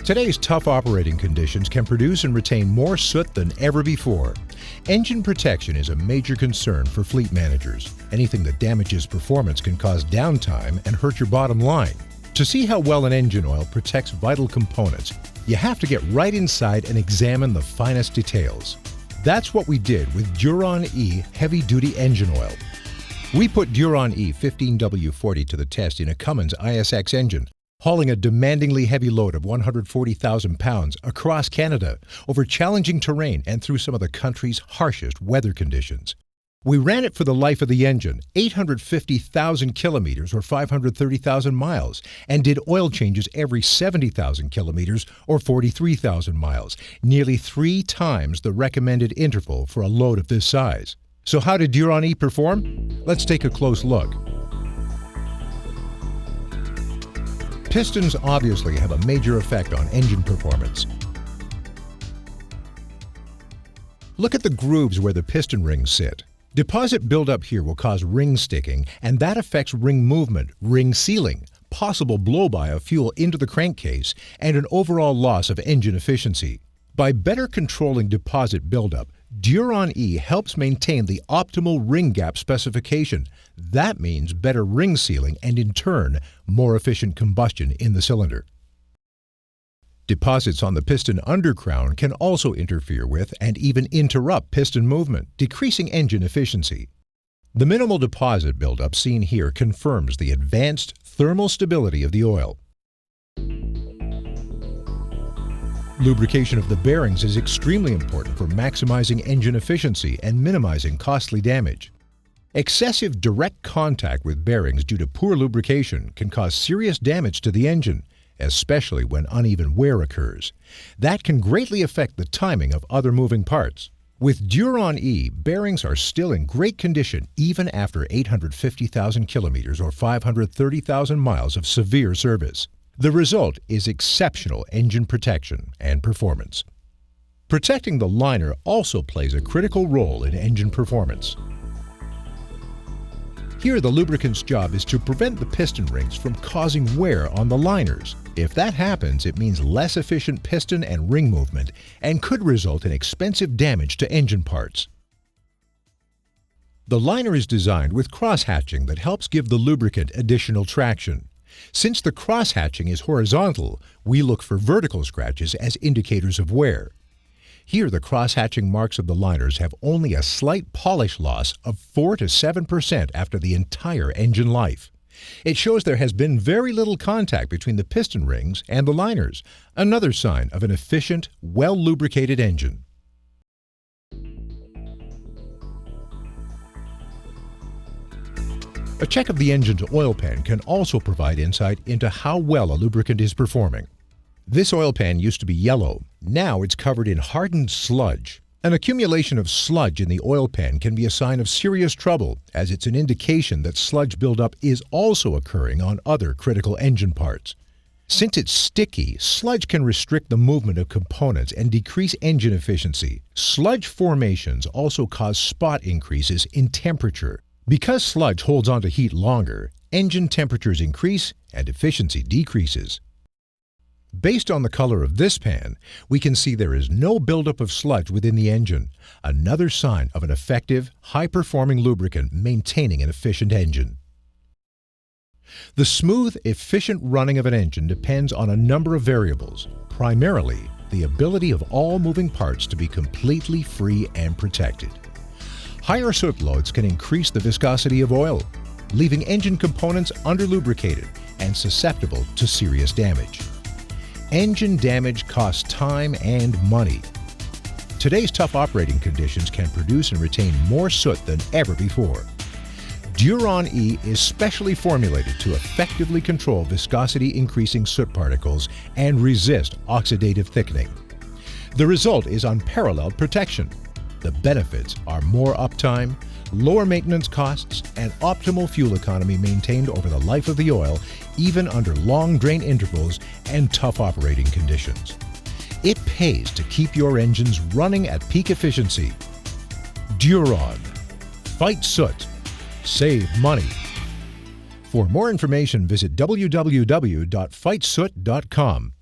Today's tough operating conditions can produce and retain more soot than ever before. Engine protection is a major concern for fleet managers. Anything that damages performance can cause downtime and hurt your bottom line. To see how well an engine oil protects vital components, you have to get right inside and examine the finest details. That's what we did with Duron E heavy-duty engine oil. We put Duron E 15W40 to the test in a Cummins ISX engine, hauling a demandingly heavy load of 140,000 pounds across Canada over challenging terrain and through some of the country's harshest weather conditions. We ran it for the life of the engine, 850,000 kilometers or 530,000 miles, and did oil changes every 70,000 kilometers or 43,000 miles, nearly 3 times the recommended interval for a load of this size. So how did Duron E perform? Let's take a close look. Pistons obviously have a major effect on engine performance. Look at the grooves where the piston rings sit. Deposit buildup here will cause ring sticking, and that affects ring movement, ring sealing, possible blow-by of fuel into the crankcase, and an overall loss of engine efficiency. By better controlling deposit buildup, Duron E helps maintain the optimal ring gap specification. That means better ring sealing and, in turn, more efficient combustion in the cylinder. Deposits on the piston undercrown can also interfere with and even interrupt piston movement, decreasing engine efficiency. The minimal deposit buildup seen here confirms the advanced thermal stability of the oil. Lubrication of the bearings is extremely important for maximizing engine efficiency and minimizing costly damage. Excessive direct contact with bearings due to poor lubrication can cause serious damage to the engine, especially when uneven wear occurs. That can greatly affect the timing of other moving parts. With Duron E, bearings are still in great condition even after 850,000 kilometers or 530,000 miles of severe service. The result is exceptional engine protection and performance. Protecting the liner also plays a critical role in engine performance. Here, the lubricant's job is to prevent the piston rings from causing wear on the liners. If that happens, it means less efficient piston and ring movement and could result in expensive damage to engine parts. The liner is designed with cross-hatching that helps give the lubricant additional traction. Since the cross-hatching is horizontal, we look for vertical scratches as indicators of wear. Here, the cross-hatching marks of the liners have only a slight polish loss of 4 to 7% after the entire engine life. It shows there has been very little contact between the piston rings and the liners, another sign of an efficient, well-lubricated engine. A check of the engine's oil pan can also provide insight into how well a lubricant is performing. This oil pan used to be yellow. Now it's covered in hardened sludge. An accumulation of sludge in the oil pan can be a sign of serious trouble, as it's an indication that sludge buildup is also occurring on other critical engine parts. Since it's sticky, sludge can restrict the movement of components and decrease engine efficiency. Sludge formations also cause spot increases in temperature. Because sludge holds onto heat longer, engine temperatures increase and efficiency decreases. Based on the color of this pan, we can see there is no buildup of sludge within the engine, another sign of an effective, high-performing lubricant maintaining an efficient engine. The smooth, efficient running of an engine depends on a number of variables, primarily the ability of all moving parts to be completely free and protected. Higher soot loads can increase the viscosity of oil, leaving engine components under-lubricated and susceptible to serious damage. Engine damage costs time and money. Today's tough operating conditions can produce and retain more soot than ever before. Duron E is specially formulated to effectively control viscosity-increasing soot particles and resist oxidative thickening. The result is unparalleled protection. The benefits are more uptime, lower maintenance costs, and optimal fuel economy maintained over the life of the oil, even under long drain intervals and tough operating conditions. It pays to keep your engines running at peak efficiency. Duron. Fight soot. Save money. For more information, visit www.fightsoot.com.